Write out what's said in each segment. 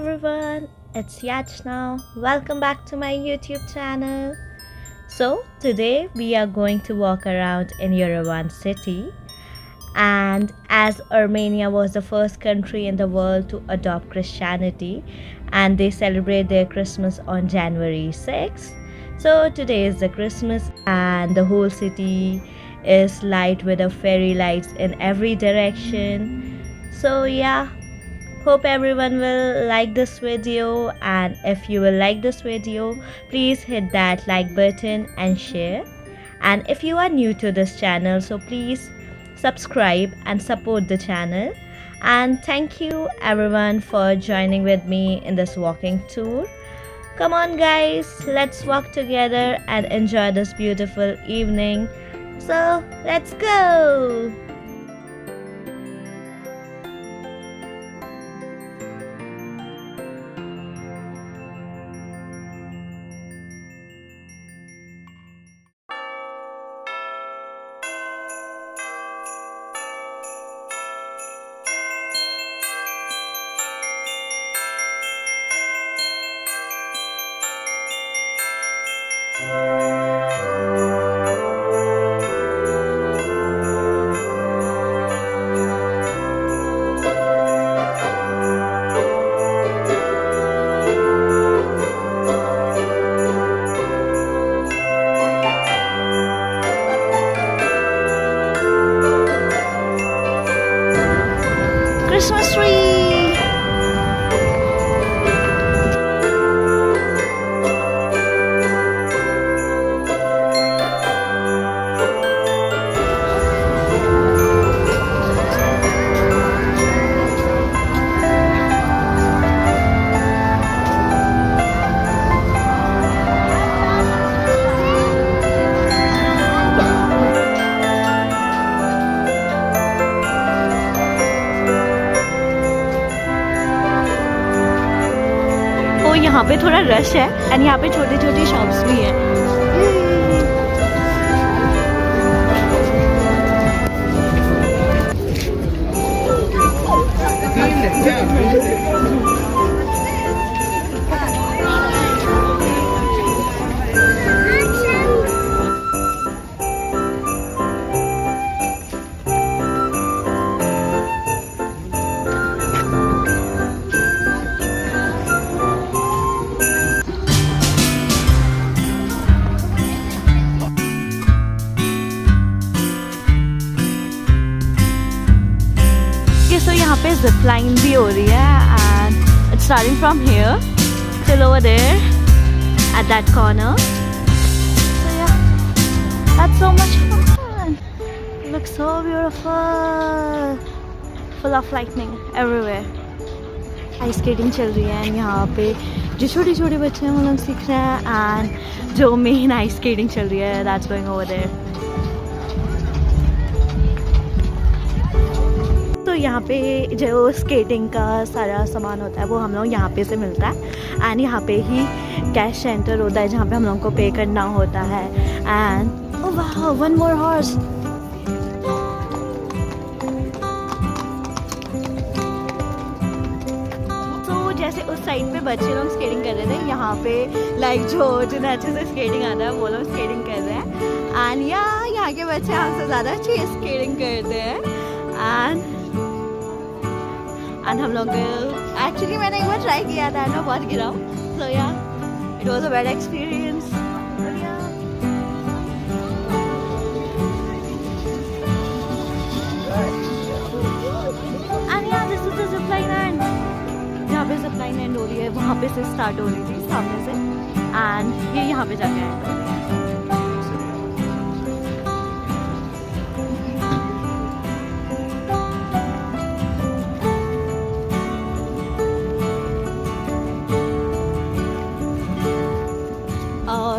everyone, it's Yachana. Welcome back to my YouTube channel. So today we are going to walk around in Yerevan city, and as Armenia was the first country in the world to adopt Christianity and they celebrate their Christmas on January 6th. So today is the Christmas and the whole city is light with the fairy lights in every direction. So yeah, hope everyone will like this video, and if you will like this video, please hit that like button and share. And if you are new to this channel, so please subscribe and support the channel. And thank you everyone for joining with me in this walking tour. Come on guys, let's walk together and enjoy this beautiful evening. So let's go. Christmas tree! तो यहाँ पे थोड़ा rush है and यहाँ पे छोटी छोटी shops भी हैं। So यहाँ पे zip line भी हो रही है and it's starting from here till over there at that corner. So yeah, that's so much fun. It looks so beautiful, full of lightning everywhere. Ice skating चल रही है and यहाँ पे जो छोटे छोटे बच्चे हैं वो लोग सीख रहे हैं and जो main ice skating चल रही है that's going over there. तो यहाँ पे जो स्केटिंग का सारा सामान होता है वो हम लोग यहाँ पे से मिलता है एंड यहाँ पे ही कैश सेंटर होता है जहाँ पे हम लोग को पे करना होता है एंड ओह वाह वन मोर हॉर्स। तो जैसे उस साइड पे बच्चे लोग स्केटिंग कर रहे थे, यहाँ पे लाइक जो जिन्हें अच्छे से स्केटिंग आता है वो लोग स्केटिंग कर रहे हैं एंड यहाँ के बच्चे हमसे ज़्यादा अच्छी स्केटिंग करते हैं एंड हम लोग एक्चुअली मैंने एक बार ट्राई किया था एंड मैं बहुत गिरा हूँ। So yeah it was a bad experience. And yeah this is the zip line and जहाँ पे जिप लाइन एंड हो रही है वहाँ पे से स्टार्ट हो रही थी सामने से एंड ये यहाँ पे जाके एंड हो रही है।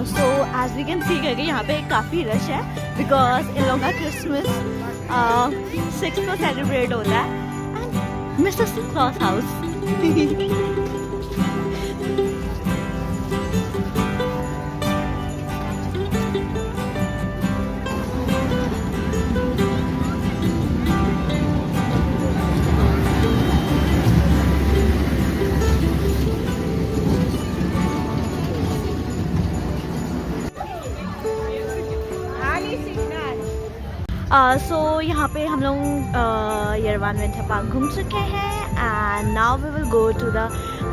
So as we can see करके यहाँ पे काफ़ी रश है बिकॉज इन लोगों का क्रिसमस 6 को सेलिब्रेट होता है एंड मिस्टर क्लॉस हाउस। सो यहाँ पे हम लोग येरेवान विंटर पार्क घूम चुके हैं and now we will go to the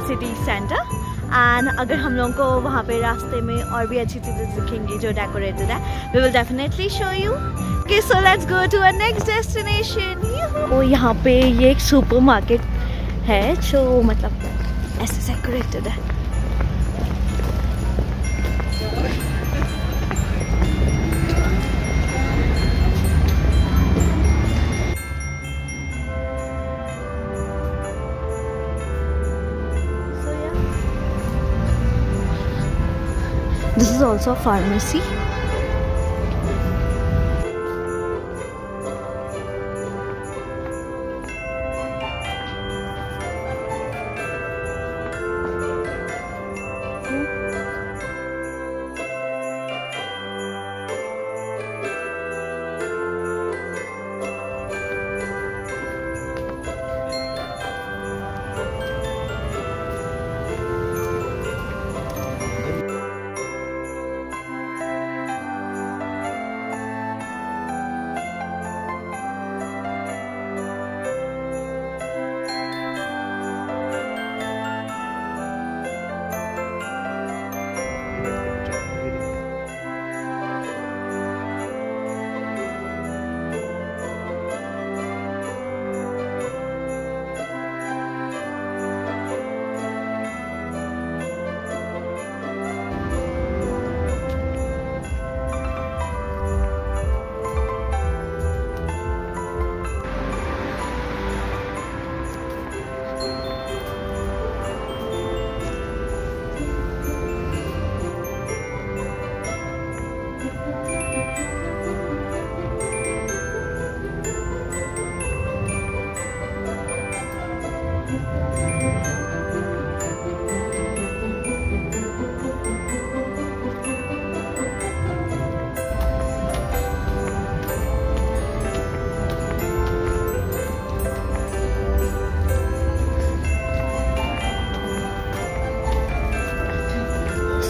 city centre and अगर हम लोगों को वहाँ पे रास्ते में और भी अच्छी चीज़ें दिखेंगी जो डेकोरेटेड है we will definitely show you. Okay so let's go to our next destination. तो यहाँ पे ये एक सुपर मार्केट है जो मतलब ऐसे डेकोरेटेड है। This is also a pharmacy.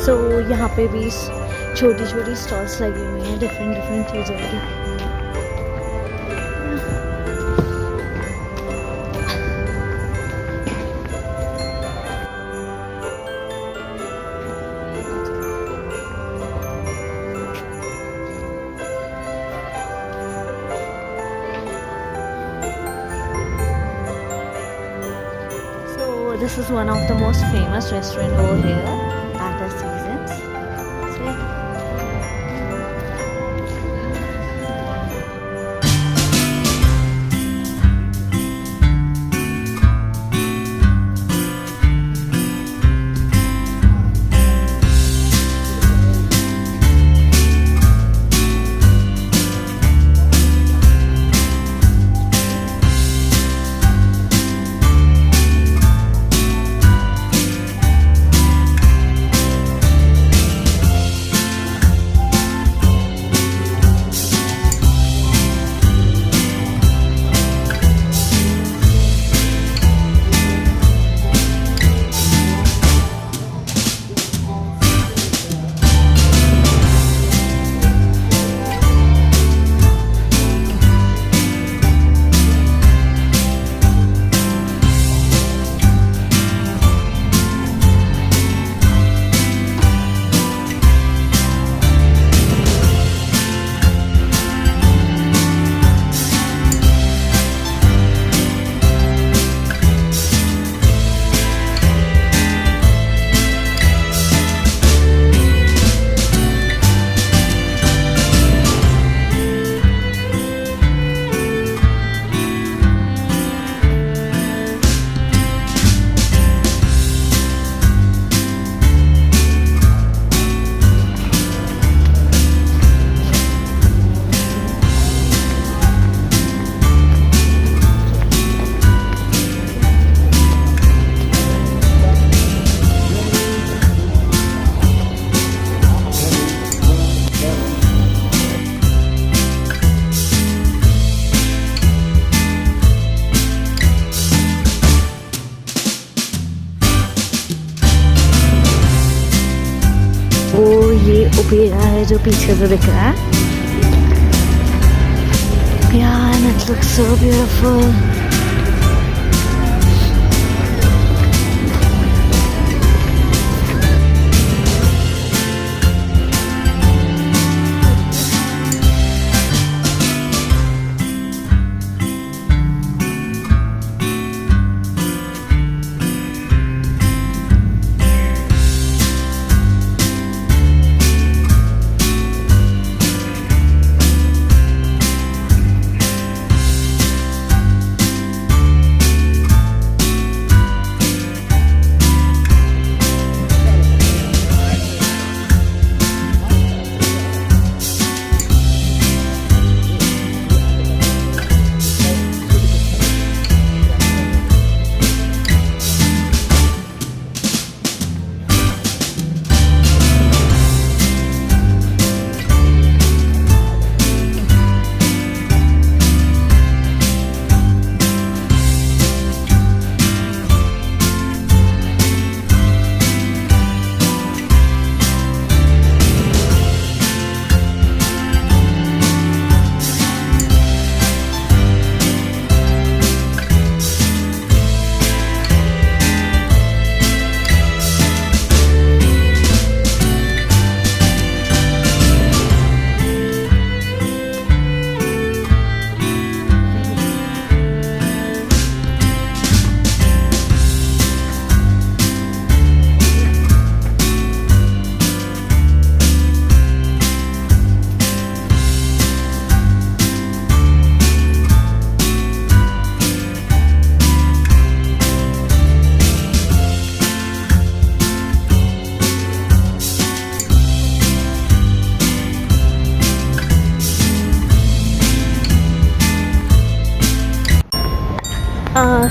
तो यहाँ पे भी छोटी छोटी स्टॉल्स लगी हुई हैं डिफरेंट चीज़ों की। So this is one of the most famous restaurant over here at the seasons. So yeah. वो ये ओपेरा है जो पीछे से दिख रहा है। Yeah, and it looks so beautiful.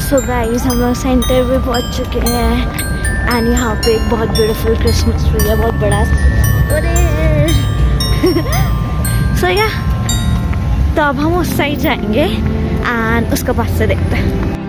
So guys हम लोग सेंटर में पहुंच चुके हैं एंड यहाँ पे एक बहुत ब्यूटीफुल क्रिसमस ट्री है, बहुत बड़ा। अरे सो या तो अब हम उस साइड जाएंगे एंड उसका पास से देखते हैं।